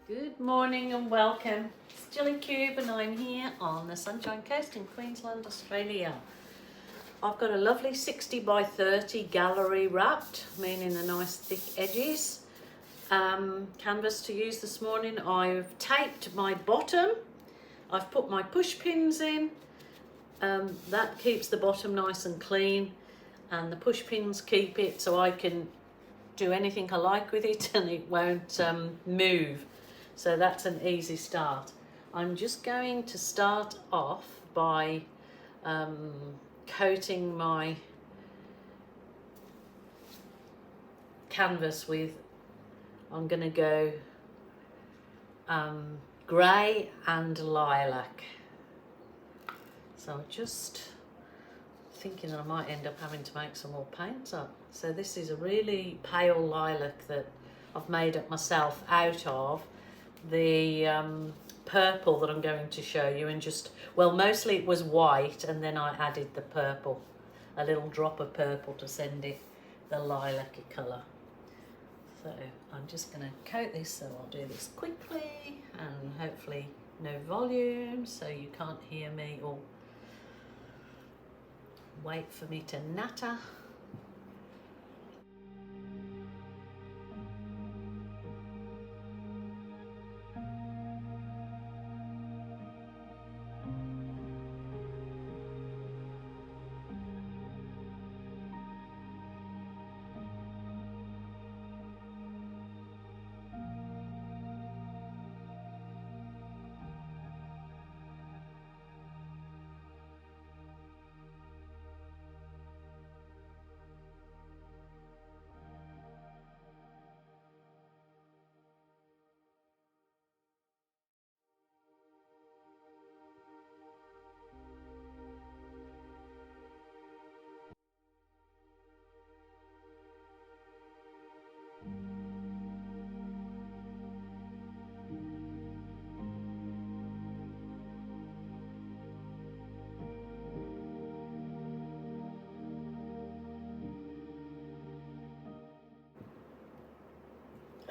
Good morning and welcome. It's Jilly Cube and I'm here on the Sunshine Coast in Queensland, Australia. I've got a lovely 60 by 30 gallery wrapped, meaning the nice thick edges. Canvas to use this morning. I've taped my bottom. I've put my push pins in. That keeps the bottom nice and clean, and the push pins keep it so I can do anything I like with it and it won't move. So that's an easy start. I'm just going to start off by coating my canvas with, I'm going to go grey and lilac. So I'm just thinking that I might end up having to make some more paints up. So this is a really pale lilac that I've made up myself out of the purple that I'm going to show you, and just, well, mostly it was white and then I added the purple, a little drop of purple to send it the lilac-y colour. So I'm just going to coat this, so I'll do this quickly and hopefully no volume so you can't hear me or wait for me to natter.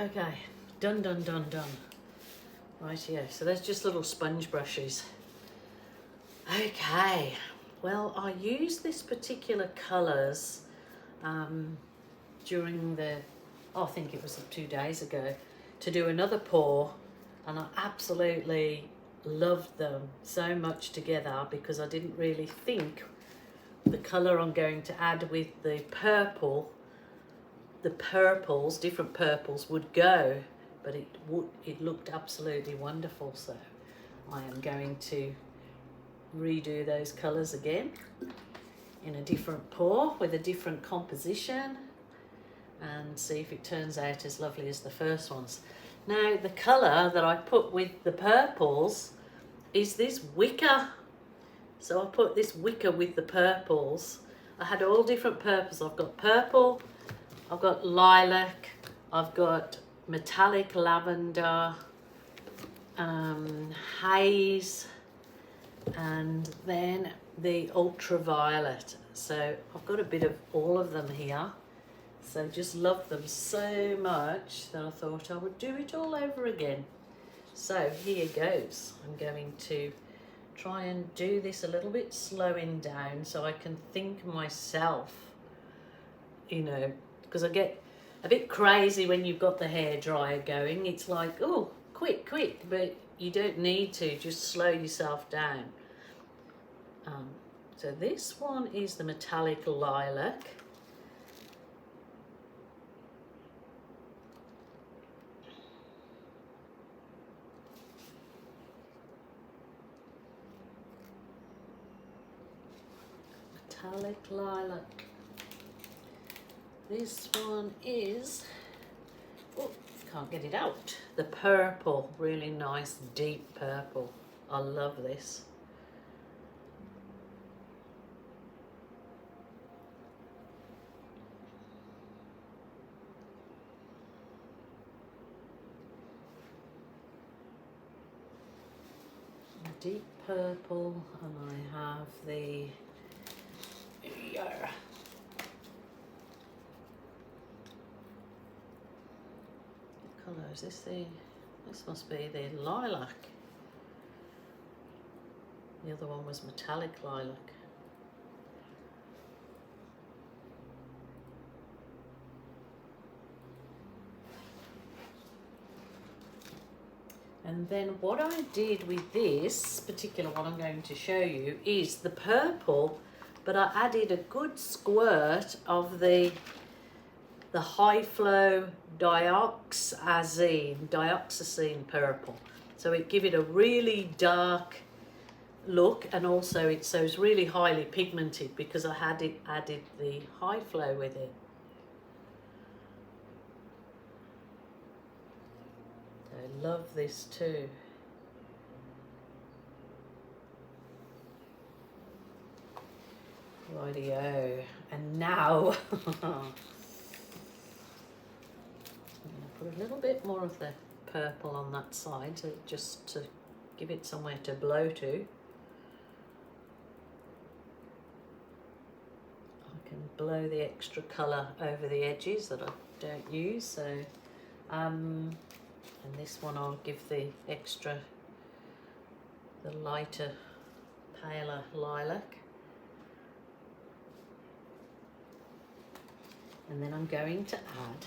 Okay, done. Right here, so there's just little sponge brushes. Okay, well, I used this particular colours during the, I think it was 2 days ago, to do another pour, and I absolutely loved them so much together because I didn't really think the colour I'm going to add with the purple, the purples, different purples would go, but it looked absolutely wonderful. So I am going to redo those colours again in a different pour with a different composition and see if it turns out as lovely as the first ones. Now the colour that I put with the purples is this wicker. So I put this wicker with the purples. I had all different purples. I've got purple, I've got lilac, I've got metallic lavender, haze, and then the ultraviolet. So I've got a bit of all of them here. So just love them so much that I thought I would do it all over again. So here goes. I'm going to try and do this a little bit slowing down so I can think myself, you know, because I get a bit crazy when you've got the hairdryer going. It's like, oh, quick, but you don't need to, just slow yourself down. So this one is the metallic lilac. Metallic lilac. This one is, oh, can't get it out, the purple, really nice deep purple. I love this. Deep purple, and I have the colour, is this the This must be the lilac. The other one was metallic lilac. And then what I did with this particular one I'm going to show you is the purple, but I added a good squirt of the high flow dioxazine purple. So it give it a really dark look, and also it's really highly pigmented because I had it added the high flow with it. I love this too. Rightio, and now I'm going to put a little bit more of the purple on that side, so just to give it somewhere to blow to. I can blow the extra colour over the edges that I don't use, so and this one I'll give the extra, the lighter, paler lilac. And then I'm going to add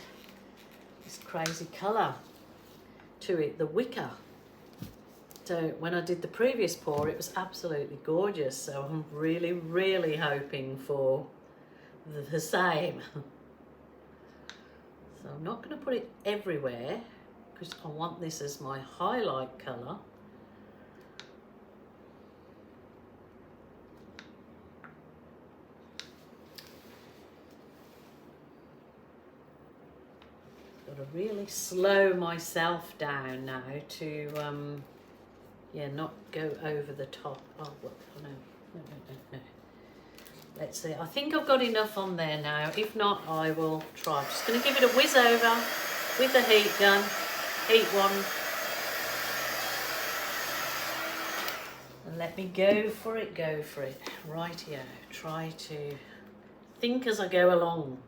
this crazy colour to it, the wicker. So when I did the previous pour, it was absolutely gorgeous. So I'm really, really hoping for the same. So I'm not going to put it everywhere because I want this as my highlight colour. Got to really slow myself down now to yeah, not go over the top. Oh, no. Let's see, I think I've got enough on there now. If not, I will try. I'm just going to give it a whiz over with the heat gun, heat one. And let me go for it, go for it. Rightio, try to think as I go along.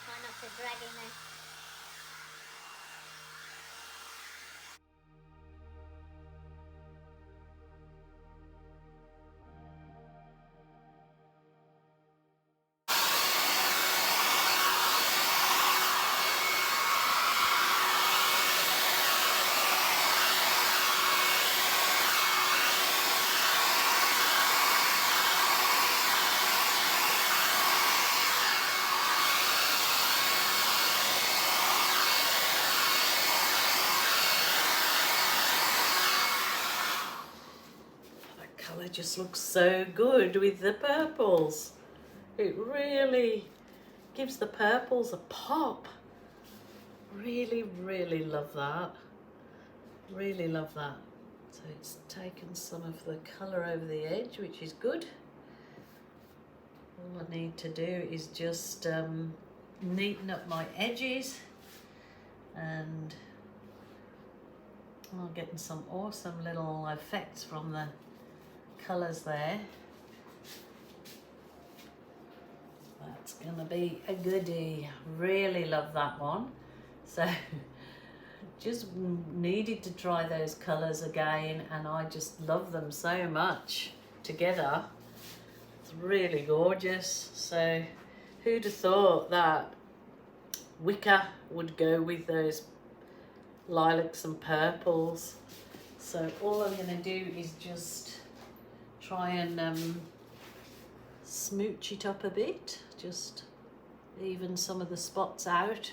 Try not to drag in there. Colour just looks so good with the purples. It really gives the purples a pop. Really, really love that. Really love that. So it's taken some of the colour over the edge, which is good. All I need to do is just neaten up my edges, and I'm getting some awesome little effects from the colours there. That's gonna be a goodie. Really love that one. So just needed to try those colours again, and I just love them so much together. It's really gorgeous. So who'd have thought that wicker would go with those lilacs and purples? So all I'm gonna do is just try and smooch it up a bit, just even some of the spots out.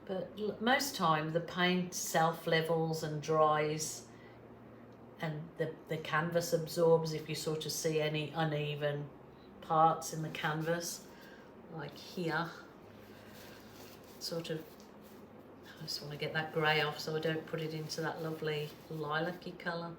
But most time the paint self levels and dries and the canvas absorbs if you sort of see any uneven parts in the canvas, like here. Sort of, I just want to get that grey off so I don't put it into that lovely lilac-y colour.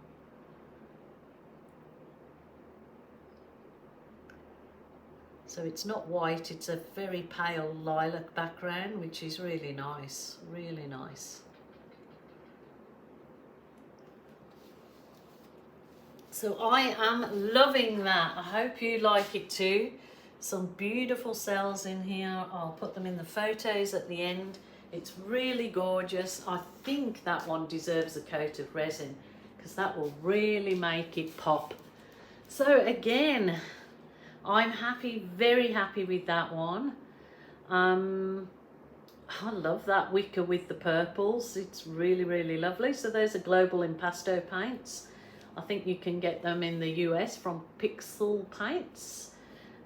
So it's not white, it's a very pale lilac background, which is really nice, really nice. So I am loving that. I hope you like it too. Some beautiful cells in here. I'll put them in the photos at the end. It's really gorgeous. I think that one deserves a coat of resin because that will really make it pop. So again, I'm happy, very happy with that one. I love that wicker with the purples. It's really, really lovely. So there's a Global Impasto paints. I think you can get them in the US from Pixel Paints,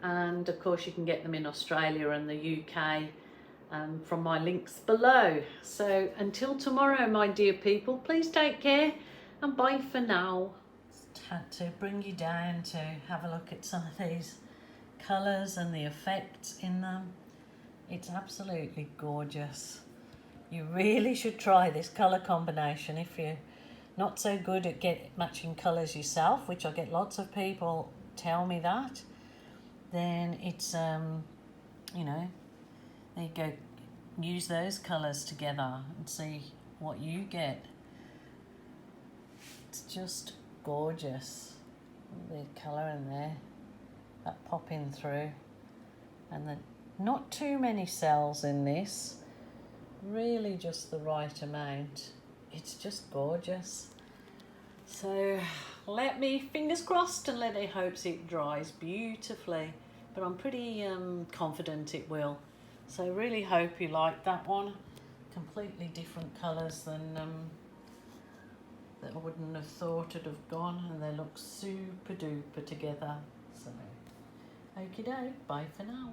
and of course you can get them in Australia and the UK from my links below. So until tomorrow, my dear people, please take care and bye for now. Just had to bring you down to have a look at some of these colours and the effects in them. It's absolutely gorgeous. You really should try this colour combination if you're not so good at matching colours yourself, which I get lots of people tell me that. Then it's you know, there you go, use those colours together and see what you get. It's just gorgeous. The colour in there, that popping through, and then not too many cells in this, really just the right amount. It's just gorgeous. So let me, fingers crossed, and let me hope it dries beautifully, but I'm pretty confident it will. So really hope you like that one. Completely different colours than that I wouldn't have thought would have gone, and they look super duper together. So okie doke, bye for now.